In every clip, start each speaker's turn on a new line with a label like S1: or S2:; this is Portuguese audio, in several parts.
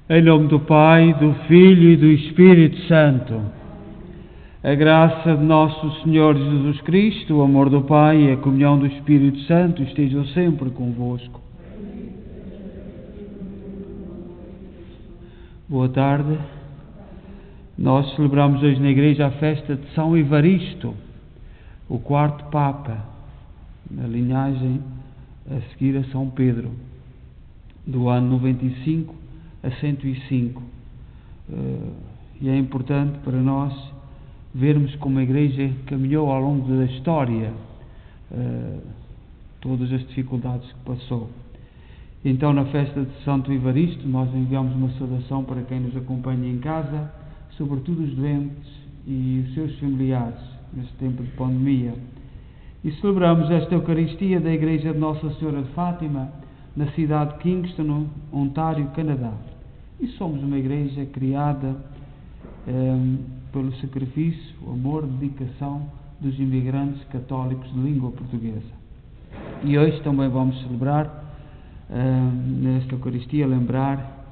S1: Em nome do Pai, do Filho e do Espírito Santo. A graça de nosso Senhor Jesus Cristo, o amor do Pai e a comunhão do Espírito Santo estejam sempre convosco. Boa tarde. Nós celebramos hoje na Igreja a festa de São Evaristo, o quarto Papa, na linhagem a seguir a São Pedro, do ano 95 a 105. E é importante para nós vermos como a Igreja caminhou ao longo da história, todas as dificuldades que passou. Então, na festa de Santo Evaristo, nós enviamos uma saudação para quem nos acompanha em casa, sobretudo os doentes e os seus familiares, neste tempo de pandemia. E celebramos esta Eucaristia da Igreja de Nossa Senhora de Fátima, na cidade de Kingston, Ontário, Canadá. E somos uma igreja criada pelo sacrifício, o amor, dedicação dos imigrantes católicos de língua portuguesa. E hoje também vamos celebrar, nesta Eucaristia, lembrar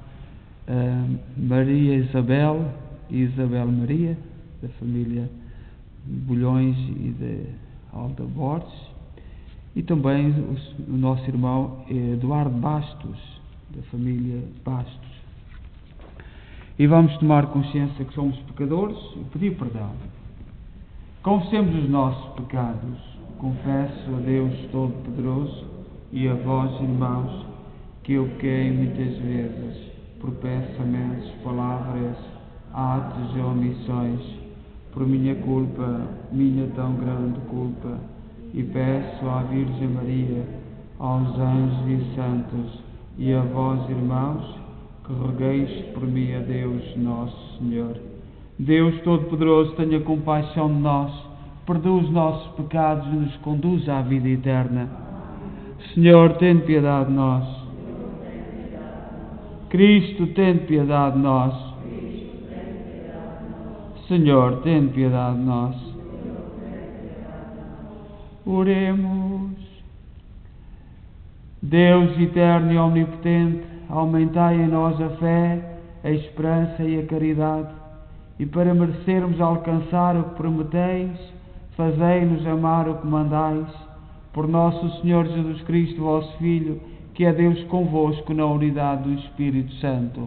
S1: Maria Isabel e Isabel Maria, da família Bulhões e de Alda Borges, e também o nosso irmão Eduardo Bastos, da família Bastos. E vamos tomar consciência que somos pecadores e pedir perdão. Confessemos os nossos pecados. Confesso a Deus Todo-Poderoso e a vós, irmãos, que eu pequei muitas vezes, por pensamentos, palavras, atos e omissões, por minha culpa, minha tão grande culpa, e peço à Virgem Maria, aos anjos e santos, e a vós, irmãos, que rogueis por mim a Deus Nosso Senhor. Deus Todo-Poderoso, tenha compaixão de nós, perdoa os nossos pecados e nos conduz à vida eterna. Senhor, tem piedade de nós. Cristo, tem piedade de nós. Senhor, tem piedade de nós. Oremos. Deus eterno e omnipotente, aumentai em nós a fé, a esperança e a caridade, e para merecermos alcançar o que prometeis, fazei-nos amar o que mandais, por nosso Senhor Jesus Cristo, vosso Filho, que é Deus convosco na unidade do Espírito Santo.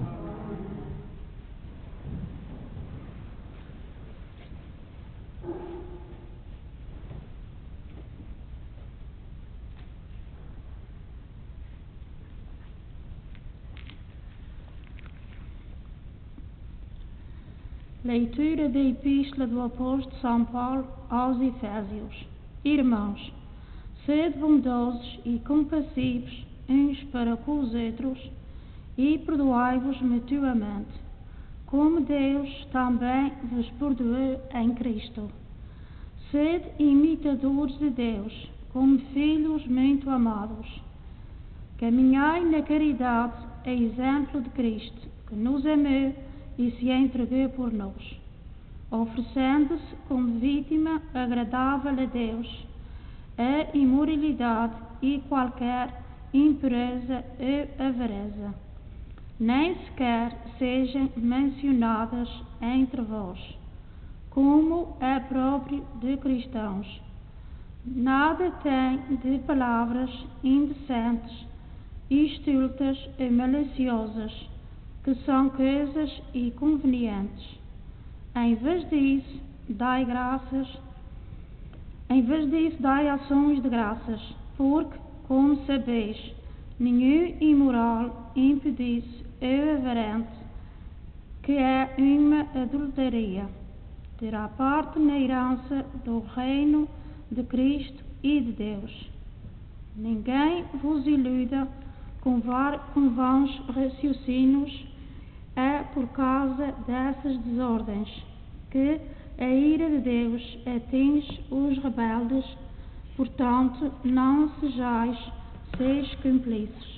S2: Leitura da Epístola do Apóstolo São Paulo aos Efésios. Irmãos, sede bondosos e compassivos uns para com os outros e perdoai-vos mutuamente, como Deus também vos perdoou em Cristo. Sede imitadores de Deus, como filhos muito amados. Caminhai na caridade, a exemplo de Cristo, que nos amou e se entregou por nós, oferecendo-se como vítima agradável a Deus, a imoralidade e qualquer impureza ou avareza nem sequer sejam mencionadas entre vós, como é próprio de cristãos. Nada tem de palavras indecentes, estultas e maliciosas, que são coisas inconvenientes. Em vez disso, dai ações de graças, porque, como sabeis, nenhum imoral, impudício ou avarento, que é uma adulteria, terá parte na herança do reino de Cristo e de Deus. Ninguém vos iluda com vãos raciocínios. É por causa dessas desordens que a ira de Deus atinge os rebeldes. Portanto, não sejais seus cúmplices.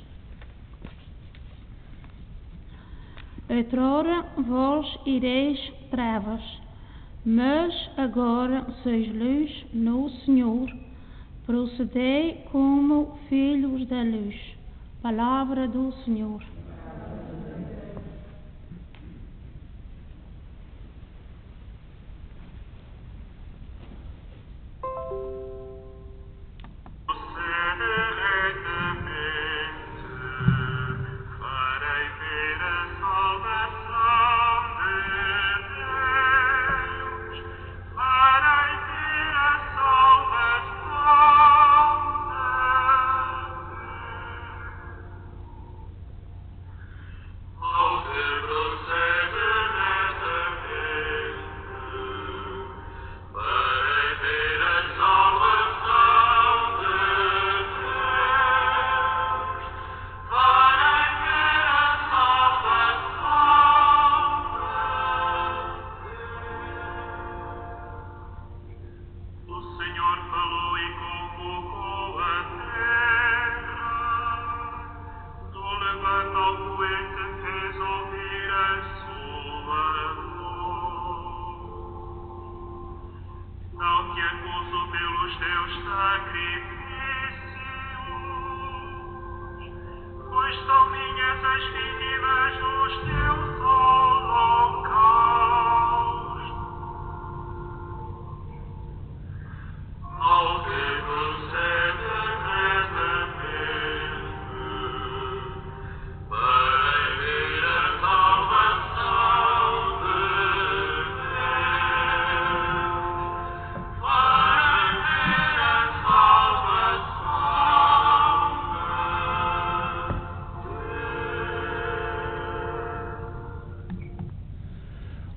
S2: Outrora vós ireis trevas, mas agora sois luz no Senhor. Procedei como filhos da luz. Palavra do Senhor.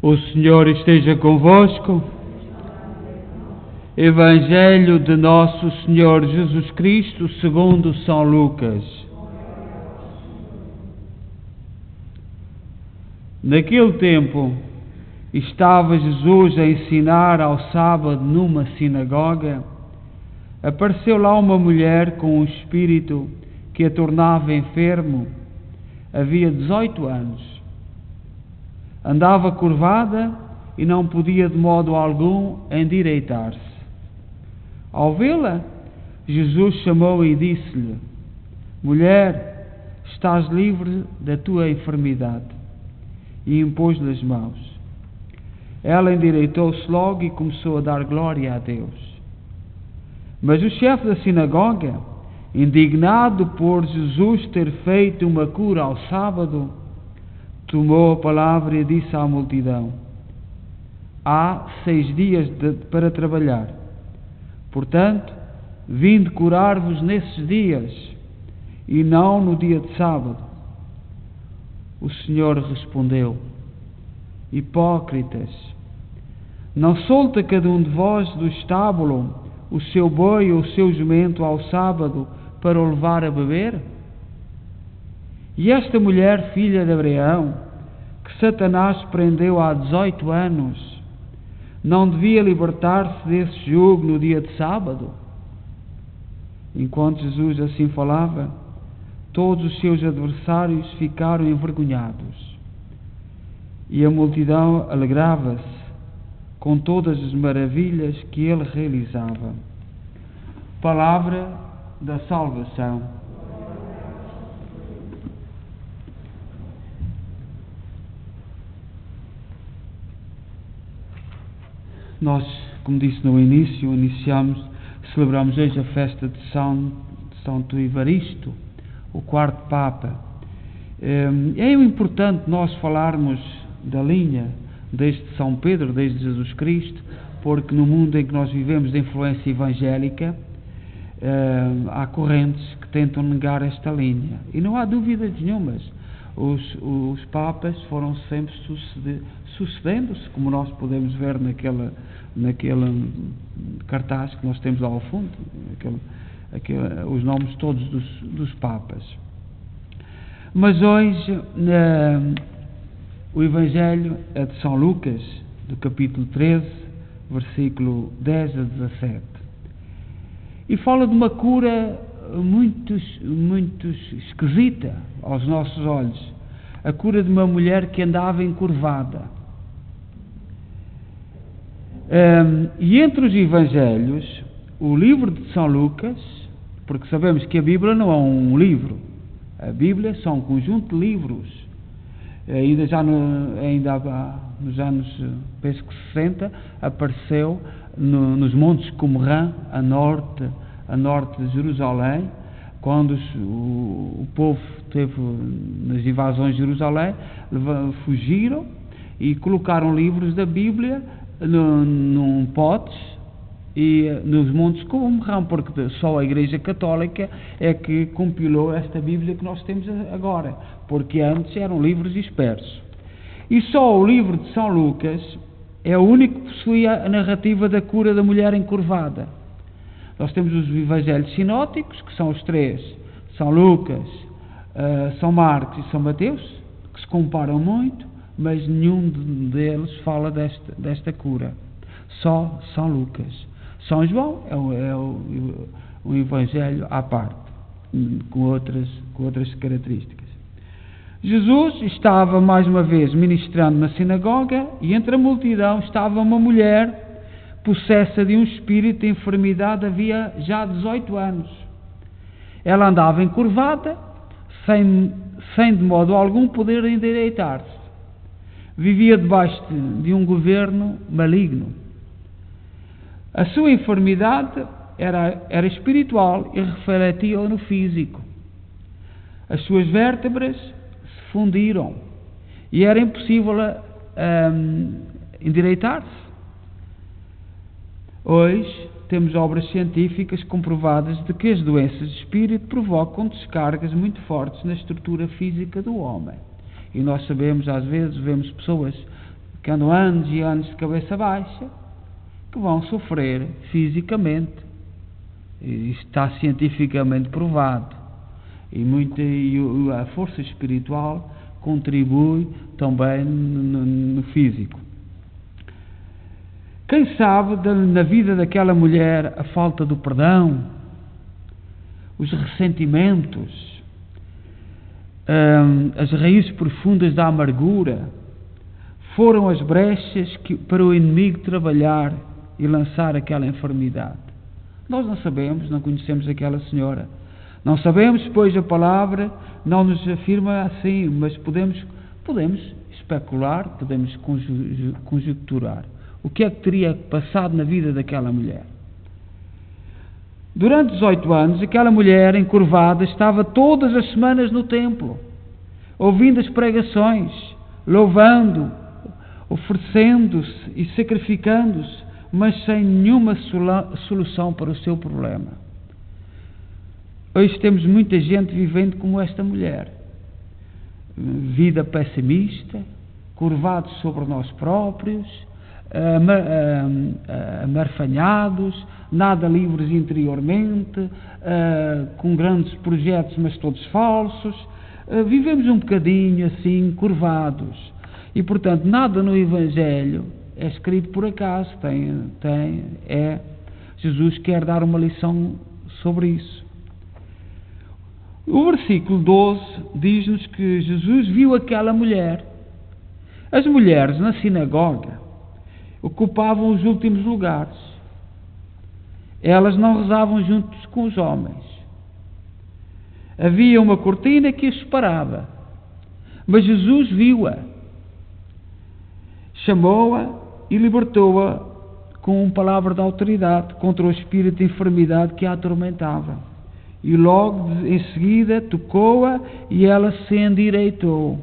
S1: O Senhor esteja convosco. Evangelho de nosso Senhor Jesus Cristo segundo São Lucas. Naquele tempo, estava Jesus a ensinar ao sábado numa sinagoga. Apareceu lá uma mulher com um espírito que a tornava enfermo. Havia 18 anos. Andava curvada e não podia de modo algum endireitar-se. Ao vê-la, Jesus chamou e disse-lhe: Mulher, estás livre da tua enfermidade. E impôs-lhe as mãos. Ela endireitou-se logo e começou a dar glória a Deus. Mas o chefe da sinagoga, indignado por Jesus ter feito uma cura ao sábado, tomou a palavra e disse à multidão: Há 6 dias para trabalhar. Portanto, vim de curar-vos nesses dias, e não no dia de sábado. O Senhor respondeu: hipócritas, não solta cada um de vós do estábulo o seu boi ou o seu jumento ao sábado para o levar a beber? E esta mulher, filha de Abraão, que Satanás prendeu há 18 anos, não devia libertar-se desse jugo no dia de sábado? Enquanto Jesus assim falava, todos os seus adversários ficaram envergonhados, e a multidão alegrava-se com todas as maravilhas que ele realizava. Palavra da salvação. Nós, como disse no início, celebramos hoje a festa de Santo Evaristo, o quarto Papa. É importante nós falarmos da linha desde São Pedro, desde Jesus Cristo, porque no mundo em que nós vivemos de influência evangélica, há correntes que tentam negar esta linha. E não há dúvidas nenhumas. Os Papas foram sempre sucedendo-se, como nós podemos ver naquele cartaz que nós temos lá ao fundo, os nomes todos dos Papas. Mas hoje o Evangelho é de São Lucas, do capítulo 13, versículo 10 a 17. E fala de uma cura muito esquisita aos nossos olhos. A cura de uma mulher que andava encurvada. E entre os Evangelhos, o livro de São Lucas, porque sabemos que a Bíblia não é um livro, a Bíblia são um conjunto de livros. Ainda nos anos, penso que 60, apareceu nos Montes Qumran, a norte de Jerusalém, quando o povo teve nas invasões de Jerusalém, fugiram e colocaram livros da Bíblia num potes e nos Montes Qumran, porque só a Igreja Católica é que compilou esta Bíblia que nós temos agora, porque antes eram livros dispersos. E só o livro de São Lucas é o único que possuía a narrativa da cura da mulher encurvada. Nós temos os Evangelhos sinóticos, que são os três, São Lucas, São Marcos e São Mateus, que se comparam muito, mas nenhum deles fala desta cura. Só São Lucas. São João é um Evangelho à parte, com outras características. Jesus estava mais uma vez ministrando na sinagoga e entre a multidão estava uma mulher possessa de um espírito de enfermidade havia já 18 anos. Ela andava encurvada, sem de modo algum poder endireitar-se. Vivia debaixo de um governo maligno. A sua enfermidade era espiritual e refletia no físico. As suas vértebras se fundiram e era impossível endireitar-se. Hoje temos obras científicas comprovadas de que as doenças de espírito provocam descargas muito fortes na estrutura física do homem. E nós sabemos, às vezes, vemos pessoas que andam anos e anos de cabeça baixa, que vão sofrer fisicamente. Isto está cientificamente provado. E a força espiritual contribui também no físico. Quem sabe na vida daquela mulher a falta do perdão, os ressentimentos, as raízes profundas da amargura foram as brechas para o inimigo trabalhar e lançar aquela enfermidade. Nós não sabemos, não conhecemos aquela senhora. Não sabemos, pois a palavra não nos afirma assim, mas podemos especular, podemos conjecturar. O que é que teria passado na vida daquela mulher? Durante 18 anos, aquela mulher encurvada estava todas as semanas no templo, ouvindo as pregações, louvando, oferecendo-se e sacrificando-se, mas sem nenhuma solução para o seu problema. Hoje temos muita gente vivendo como esta mulher. Vida pessimista, curvados sobre nós próprios, amarfanhados, nada livres interiormente, com grandes projetos, mas todos falsos. Vivemos um bocadinho assim, curvados. E, portanto, nada no Evangelho é escrito por acaso. Jesus quer dar uma lição sobre isso. O versículo 12 diz-nos que Jesus viu aquela mulher. As mulheres na sinagoga ocupavam os últimos lugares. Elas não rezavam juntos com os homens. Havia uma cortina que os separava. Mas Jesus viu-a, chamou-a e libertou-a com uma palavra de autoridade contra o espírito de enfermidade que a atormentava. E logo em seguida tocou-a e ela se endireitou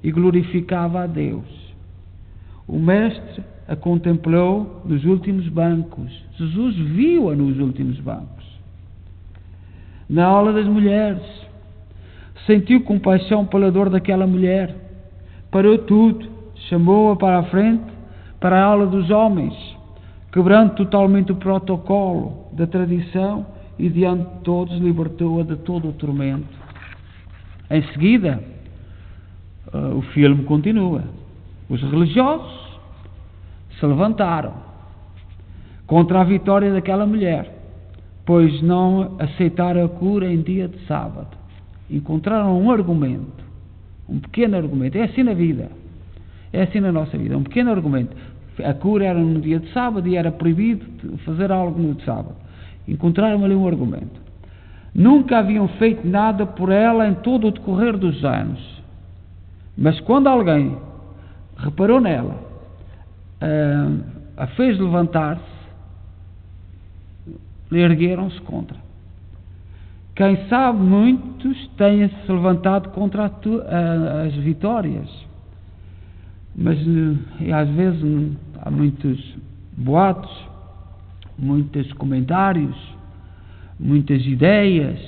S1: e glorificava a Deus. O mestre a contemplou nos últimos bancos. Jesus viu-a nos últimos bancos. Na aula das mulheres, sentiu compaixão pela dor daquela mulher, parou tudo, chamou-a para a frente, para a aula dos homens, quebrando totalmente o protocolo da tradição e diante de todos libertou-a de todo o tormento. Em seguida, o filme continua. Os religiosos se levantaram contra a vitória daquela mulher, pois não aceitaram a cura em dia de sábado. Encontraram um argumento, um pequeno argumento. É assim na vida, é assim na nossa vida, um pequeno argumento. A cura era no dia de sábado e era proibido fazer algo no de sábado. Encontraram ali um argumento. Nunca haviam feito nada por ela em todo o decorrer dos anos, mas quando alguém reparou nela, a fez levantar-se, ergueram-se contra. Quem sabe, muitos têm-se levantado contra as vitórias, mas às vezes há muitos boatos, muitos comentários, muitas ideias,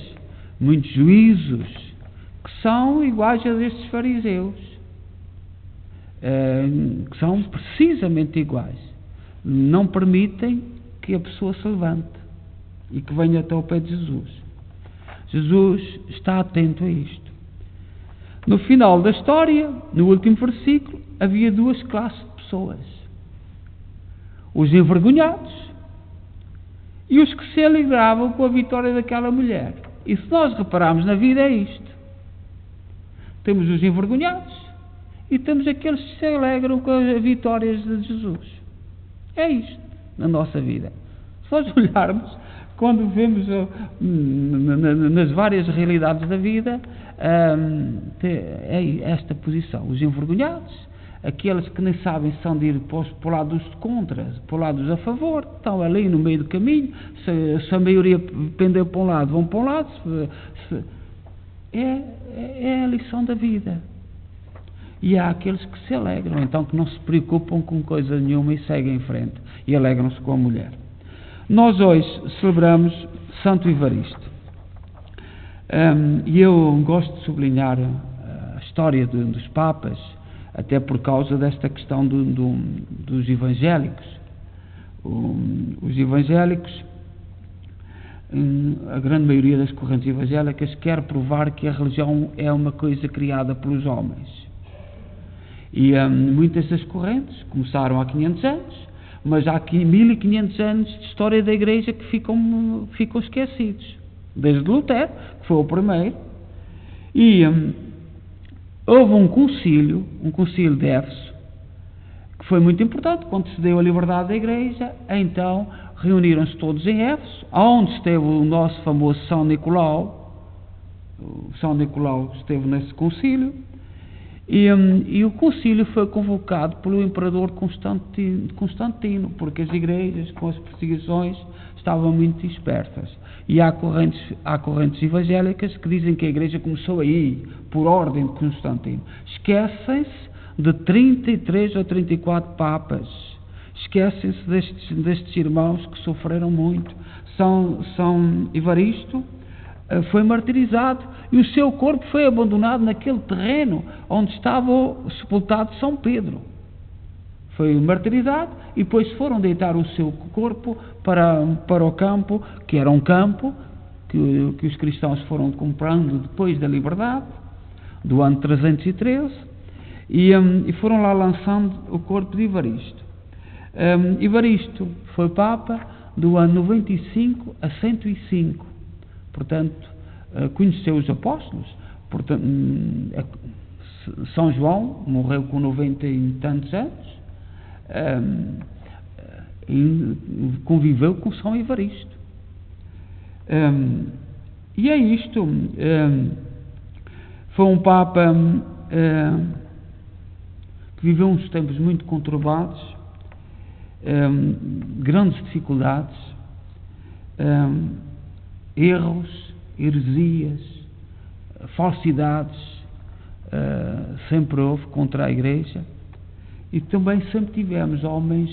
S1: muitos juízos que são iguais a destes fariseus, que são precisamente iguais. Não permitem que a pessoa se levante e que venha até ao pé de Jesus. Jesus está atento a isto. No final da história, no último versículo, havia duas classes de pessoas: os envergonhados e os que se alegravam com a vitória daquela mulher. E se nós repararmos na vida, é isto: temos os envergonhados e temos aqueles que se alegram com as vitórias de Jesus. É isto na nossa vida. Se nós olharmos, quando vemos nas várias realidades da vida, é esta posição: os envergonhados, aqueles que nem sabem se são de ir para o lado dos contra, para o lado dos a favor, estão ali no meio do caminho. Se a maioria pendeu para um lado, vão para um lado. É a lição da vida. E há aqueles que se alegram, então, que não se preocupam com coisa nenhuma e seguem em frente e alegram-se com a mulher. Nós hoje celebramos Santo Evaristo. E eu gosto de sublinhar a história dos Papas, até por causa desta questão dos evangélicos. Os evangélicos, a grande maioria das correntes evangélicas, quer provar que a religião é uma coisa criada pelos homens. E muitas das correntes começaram há 500 anos, mas há aqui 1500 anos de história da Igreja que ficam esquecidos. Desde Lutero, que foi o primeiro, e houve um concílio de Éfeso, que foi muito importante, quando se deu a liberdade da Igreja. Então reuniram-se todos em Éfeso, onde esteve o nosso famoso São Nicolau. O São Nicolau esteve nesse concílio, e o concílio foi convocado pelo imperador Constantino, porque as igrejas, com as perseguições, estavam muito dispersas. E há correntes evangélicas que dizem que a igreja começou aí, por ordem de Constantino. Esquecem-se de 33 ou 34 papas. Esquecem-se destes irmãos que sofreram muito. São Evaristo, foi martirizado e o seu corpo foi abandonado naquele terreno onde estava sepultado São Pedro. Foi martirizado e depois foram deitar o seu corpo para o campo, que era um campo que os cristãos foram comprando depois da liberdade, do ano 313, e foram lá lançando o corpo de Evaristo. Evaristo foi Papa do ano 95 a 105, portanto, conheceu os apóstolos. Portanto, São João morreu com 90 e tantos anos, e conviveu com São Evaristo. E é isto. Foi um Papa que viveu uns tempos muito conturbados, grandes dificuldades, erros, heresias, falsidades, sempre houve contra a Igreja, e também sempre tivemos homens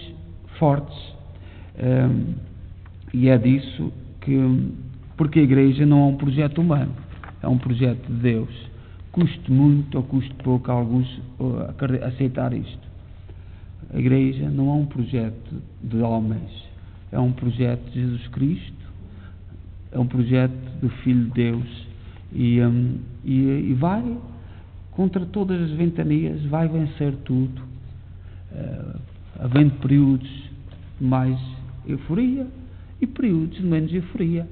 S1: fortes, e é disso porque a Igreja não é um projeto humano, é um projeto de Deus. Custe muito ou custe pouco a alguns aceitar isto. A Igreja não é um projeto de homens, é um projeto de Jesus Cristo, é um projeto do Filho de Deus, e vai contra todas as ventanias, vai vencer tudo, havendo períodos de mais euforia e períodos de menos euforia,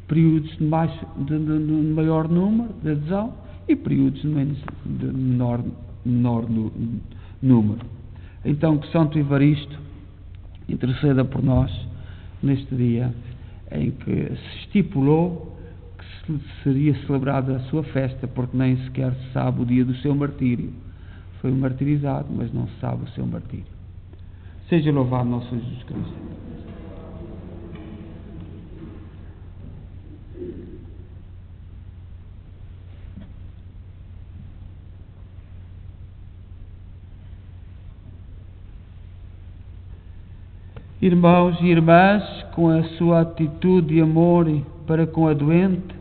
S1: períodos de maior número de adesão e períodos de menor número. Então, que Santo Evaristo interceda por nós neste dia em que se estipulou que seria celebrada a sua festa, porque nem sequer se sabe o dia do seu martírio. Foi martirizado, mas não se sabe o seu martírio. Seja louvado nosso Jesus Cristo. Irmãos e irmãs, com a sua atitude de amor para com a doente,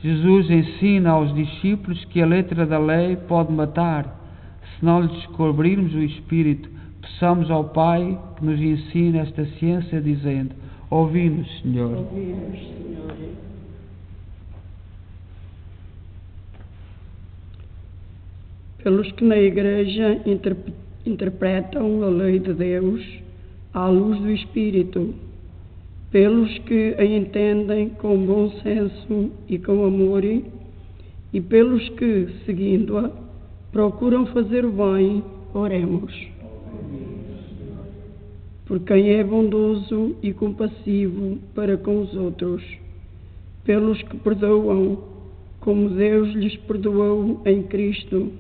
S1: Jesus ensina aos discípulos que a letra da lei pode matar. Se não lhe descobrirmos o Espírito, peçamos ao Pai que nos ensine esta ciência, dizendo: ouvi-nos, Senhor.
S3: Ouvi-nos, Senhor. Pelos que na Igreja interpretam a lei de Deus à luz do Espírito, pelos que a entendem com bom senso e com amor, e pelos que, seguindo-a, procuram fazer o bem, oremos. Por quem é bondoso e compassivo para com os outros, pelos que perdoam, como Deus lhes perdoou em Cristo,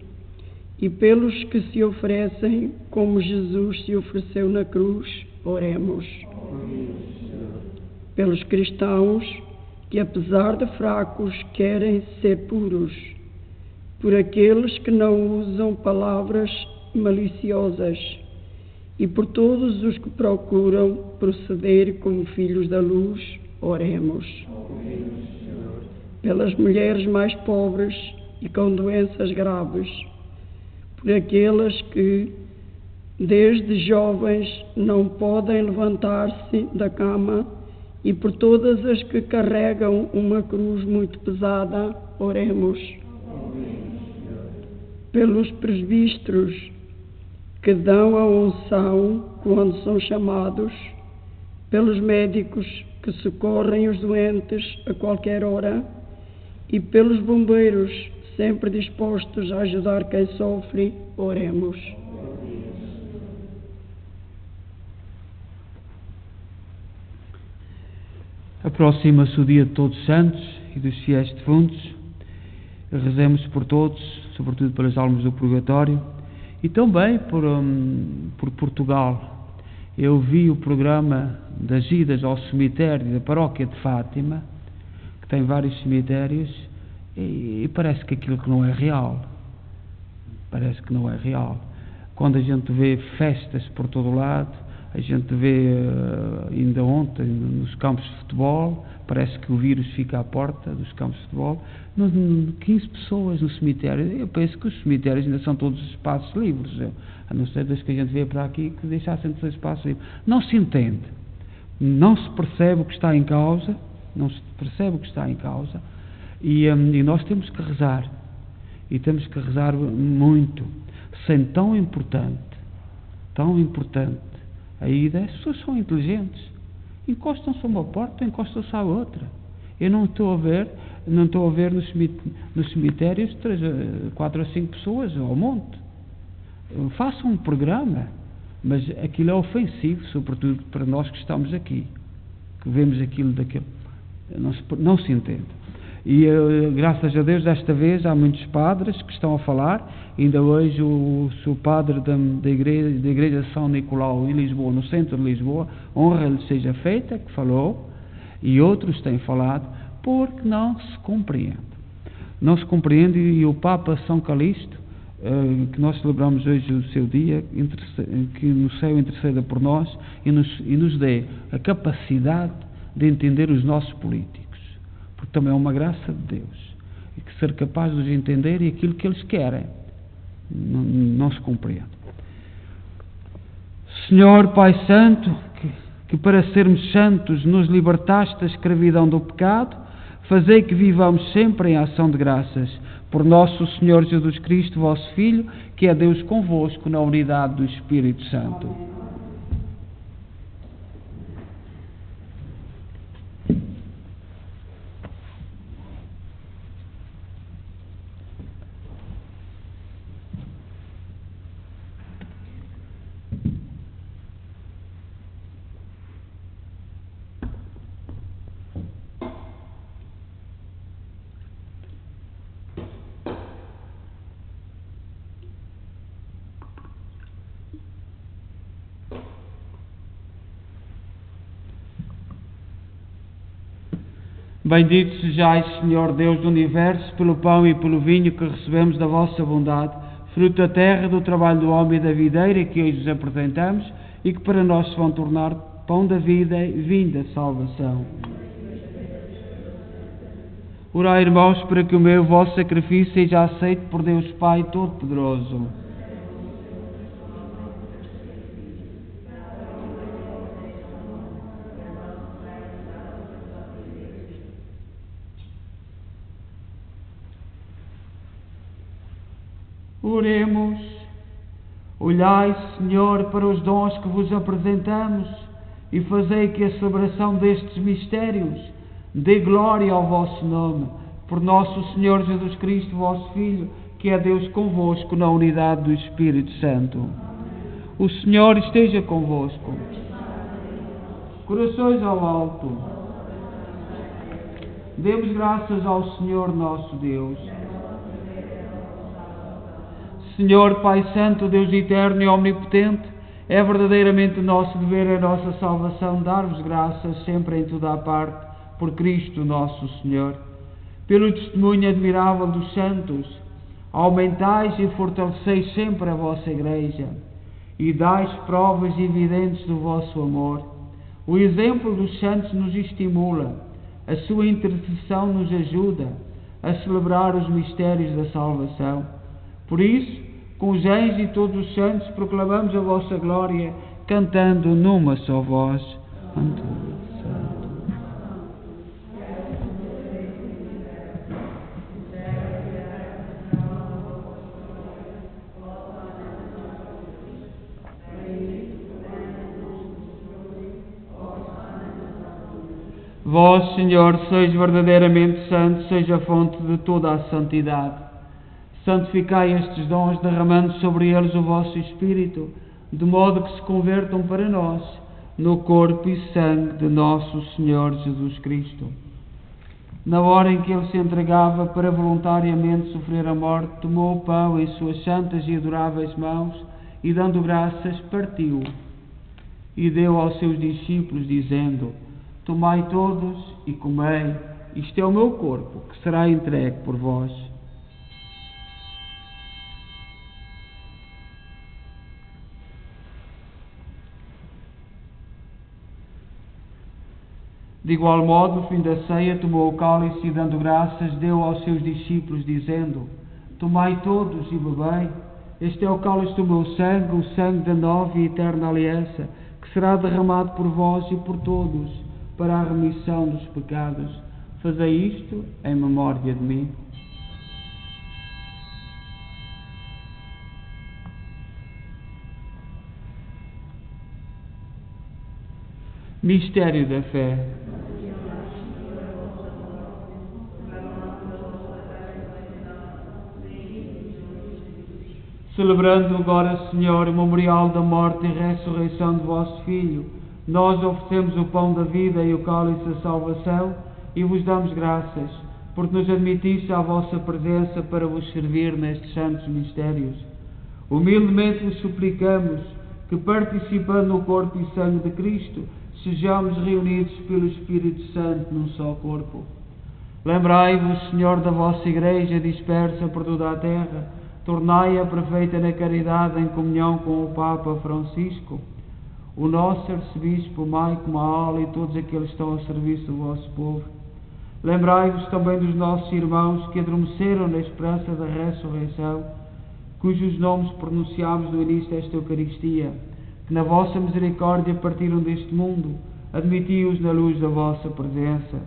S3: e pelos que se oferecem como Jesus se ofereceu na cruz, oremos. Pelos cristãos que, apesar de fracos, querem ser puros, por aqueles que não usam palavras maliciosas, e por todos os que procuram proceder como filhos da luz, oremos. Pelas mulheres mais pobres e com doenças graves, por aqueles que, desde jovens, não podem levantar-se da cama, e por todas as que carregam uma cruz muito pesada, oremos. Pelos presbíteros que dão a unção quando são chamados, pelos médicos que socorrem os doentes a qualquer hora, e pelos bombeiros sempre dispostos a ajudar quem sofre, oremos.
S1: Aproxima-se o dia de Todos os Santos e dos fiéis defuntos. Rezemos por todos, sobretudo pelas almas do purgatório, e também por Portugal. Eu vi o programa das idas ao cemitério da paróquia de Fátima, que tem vários cemitérios, e parece que aquilo que não é real. Parece que não é real. Quando a gente vê festas por todo o lado, a gente vê ainda ontem nos campos de futebol, parece que o vírus fica à porta dos campos de futebol, 15 pessoas no cemitério. Eu penso que os cemitérios ainda são todos espaços livres, a não ser das que a gente vê para aqui que deixassem de ser espaços livres. Não se entende, não se percebe o que está em causa, e nós temos que rezar, e temos que rezar muito, sendo tão importante, a ida. As pessoas são inteligentes, encostam-se a uma porta, encostam-se à outra. Eu não estou a ver nos cemitérios 4 ou 5 pessoas ao monte. Façam um programa, mas aquilo é ofensivo, sobretudo para nós que estamos aqui, que vemos aquilo daquilo. Não se entende. E graças a Deus, desta vez há muitos padres que estão a falar. Ainda hoje o padre da igreja de São Nicolau em Lisboa, no centro de Lisboa, honra-lhe seja feita, que falou, e outros têm falado, porque não se compreende. E o Papa São Calixto, que nós celebramos hoje o seu dia, que no céu interceda por nós e nos dê a capacidade de entender os nossos políticos, porque também é uma graça de Deus, e que ser capaz de os entender, e aquilo que eles querem não se compreende. Senhor Pai Santo, que para sermos santos nos libertaste da escravidão do pecado, fazei que vivamos sempre em ação de graças por nosso Senhor Jesus Cristo, vosso Filho, que é Deus convosco na unidade do Espírito Santo. Bendito sejais, Senhor Deus do Universo, pelo pão e pelo vinho que recebemos da vossa bondade, fruto da terra, do trabalho do homem e da videira que hoje vos apresentamos, e que para nós se vão tornar pão da vida e vinho da salvação. Orai, irmãos, para que o vosso sacrifício seja aceito por Deus Pai Todo-Poderoso. Oremos. Olhai, Senhor, para os dons que vos apresentamos e fazei que a celebração destes mistérios dê glória ao vosso nome, por nosso Senhor Jesus Cristo, vosso Filho, que é Deus convosco na unidade do Espírito Santo. O Senhor esteja convosco. Corações ao alto. Demos graças ao Senhor nosso Deus. Senhor Pai Santo, Deus eterno e omnipotente, é verdadeiramente nosso dever e a nossa salvação dar-vos graças sempre em toda a parte, por Cristo nosso Senhor. Pelo testemunho admirável dos santos, aumentais e fortaleceis sempre a vossa Igreja e dais provas evidentes do vosso amor. O exemplo dos santos nos estimula, a sua intercessão nos ajuda a celebrar os mistérios da salvação. Por isso, com os anjos e todos os santos, proclamamos a vossa glória, cantando numa só voz. Santo, Santo. Vós, Senhor, sois verdadeiramente santo, seja a fonte de toda a santidade. Santificai estes dons, derramando sobre eles o vosso Espírito, de modo que se convertam para nós no corpo e sangue de nosso Senhor Jesus Cristo. Na hora em que ele se entregava para voluntariamente sofrer a morte, tomou o pão em suas santas e adoráveis mãos e, dando graças, partiu e deu aos seus discípulos, dizendo: Tomai todos e comei, isto é o meu corpo, que será entregue por vós. De igual modo, no fim da ceia, tomou o cálice e, dando graças, deu aos seus discípulos, dizendo: Tomai todos e bebei. Este é o cálice do meu sangue, o sangue da nova e eterna aliança, que será derramado por vós e por todos, para a remissão dos pecados. Fazei isto em memória de mim. Mistério da fé. Celebrando agora, Senhor, o memorial da morte e ressurreição de vosso Filho, nós oferecemos o pão da vida e o cálice da salvação e vos damos graças, porque nos admitiste à vossa presença para vos servir nestes santos mistérios. Humildemente vos suplicamos que, participando no corpo e sangue de Cristo, sejamos reunidos pelo Espírito Santo num só corpo. Lembrai-vos, Senhor, da vossa Igreja dispersa por toda a terra, tornai-a perfeita na caridade em comunhão com o Papa Francisco, o nosso arcebispo Maico Maal e todos aqueles que estão a serviço do vosso povo. Lembrai-vos também dos nossos irmãos que adormeceram na esperança da ressurreição, cujos nomes pronunciámos no início desta Eucaristia, que na vossa misericórdia partiram deste mundo, admiti-os na luz da vossa presença.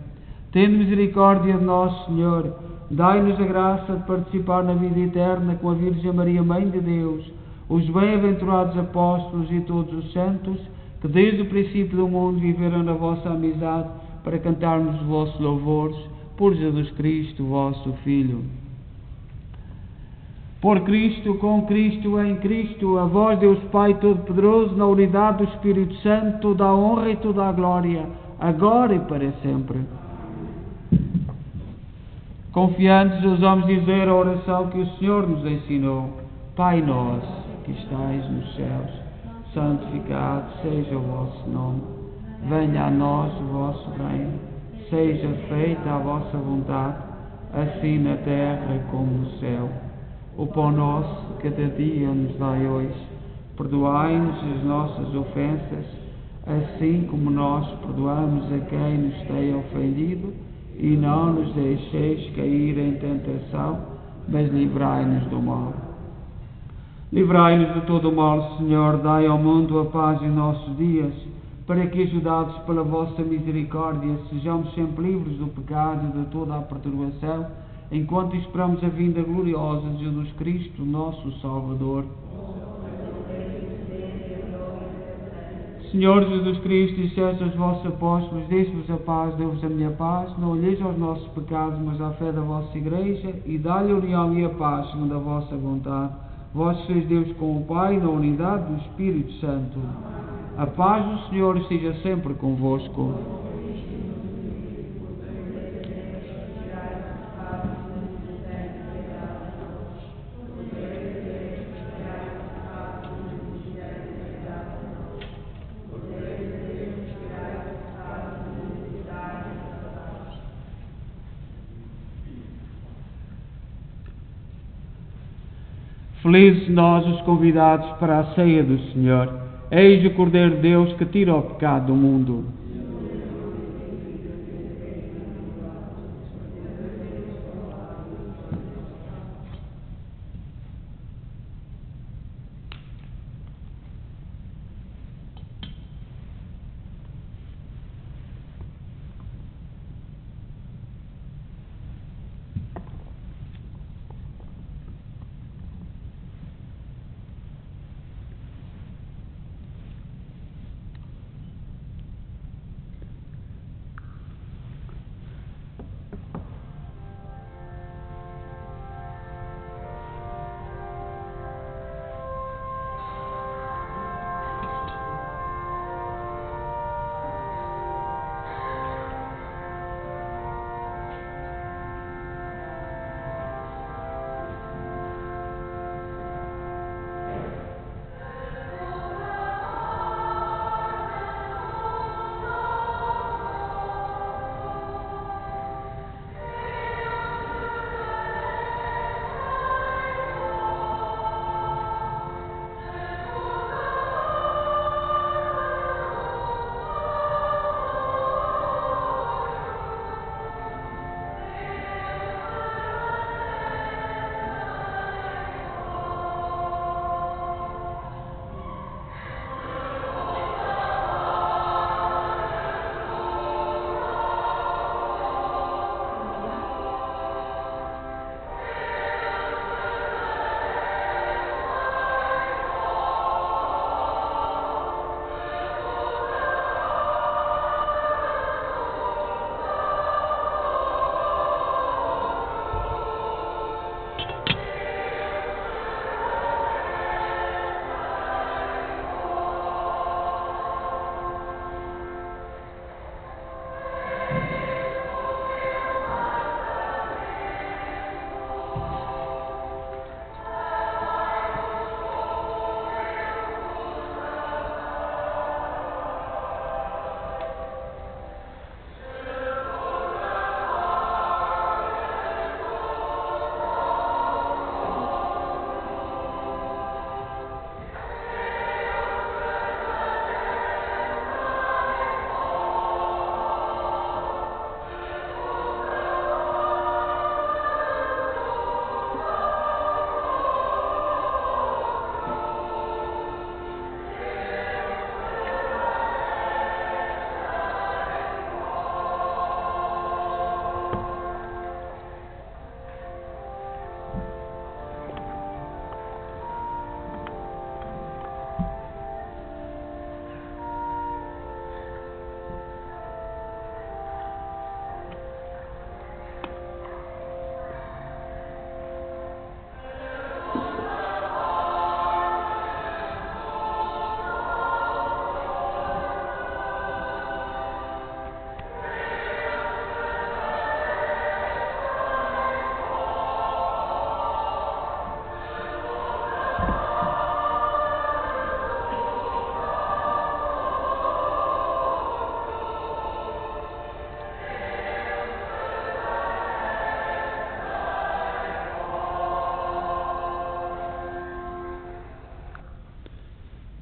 S1: Tende misericórdia de nós, Senhor, dai-nos a graça de participar na vida eterna com a Virgem Maria, Mãe de Deus, os bem-aventurados apóstolos e todos os santos, que desde o princípio do mundo viveram na vossa amizade, para cantarmos os vossos louvores, por Jesus Cristo, vosso Filho. Por Cristo, com Cristo, em Cristo, a vós, Deus Pai Todo-Poderoso, na unidade do Espírito Santo, toda a honra e toda a glória, agora e para sempre. Confiantes, ousamos dizer a oração que o Senhor nos ensinou. Pai nosso, que estais nos céus, santificado seja o vosso nome. Venha a nós o vosso reino. Seja feita a vossa vontade, assim na terra como no céu. O pão nosso, cada dia nos dai hoje. Perdoai-nos as nossas ofensas, assim como nós perdoamos a quem nos tem ofendido, e não nos deixeis cair em tentação, mas livrai-nos do mal. Livrai-nos de todo o mal, Senhor, dai ao mundo a paz em nossos dias, para que, ajudados pela vossa misericórdia, sejamos sempre livres do pecado e de toda a perturbação, enquanto esperamos a vinda gloriosa de Jesus Cristo, nosso Salvador. Senhor Jesus Cristo, disseste aos vossos apóstolos: deixe-vos a paz, dou-vos a minha paz, não olheis aos nossos pecados, mas à fé da vossa Igreja, e dá-lhe a união e a paz, segundo a vossa vontade. Vós sois Deus com o Pai, na unidade do Espírito Santo. A paz do Senhor esteja sempre convosco. Felizes nós os convidados para a ceia do Senhor. Eis o Cordeiro de Deus que tira o pecado do mundo.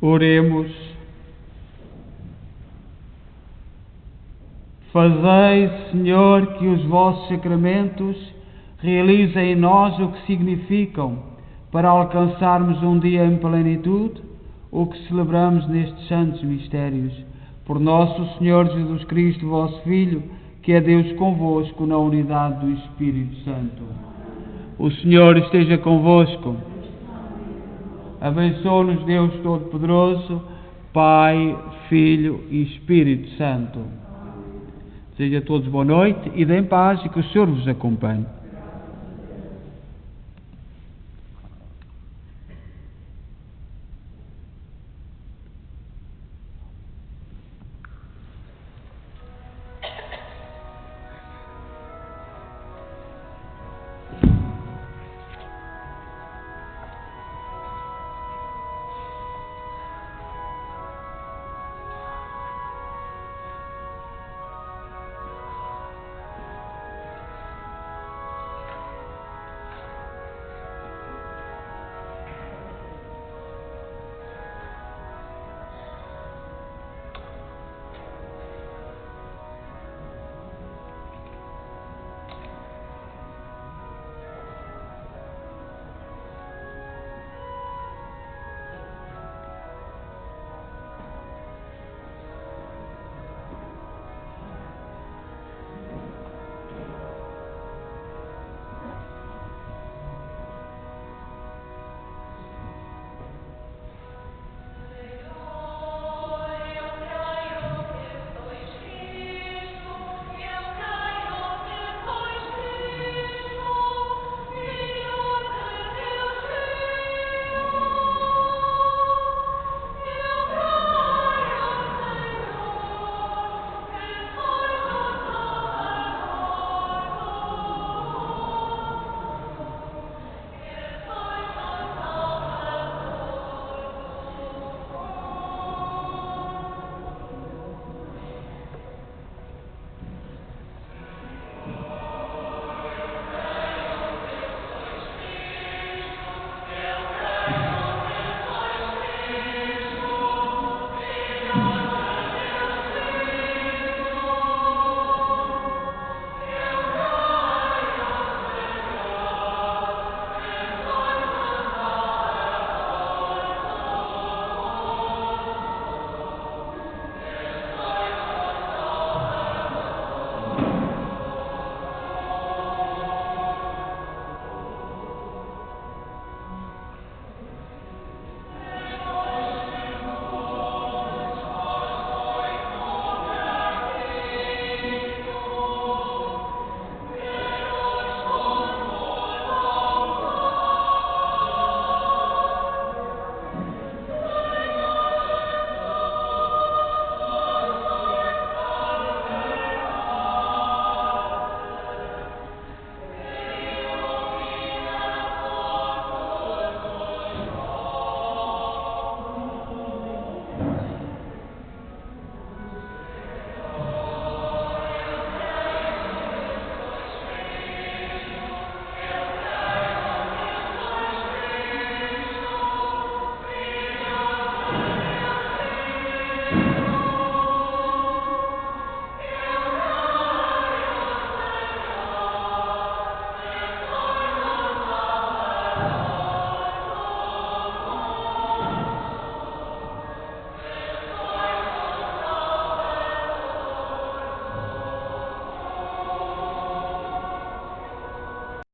S1: Oremos. Fazei, Senhor, que os vossos sacramentos realizem em nós o que significam, para alcançarmos um dia em plenitude o que celebramos nestes santos mistérios. Por nosso Senhor Jesus Cristo, vosso Filho, que é Deus convosco na unidade do Espírito Santo. O Senhor esteja convosco. Abençoe-nos Deus Todo-Poderoso, Pai, Filho e Espírito Santo. Desejo a todos boa noite e deem paz e que o Senhor vos acompanhe.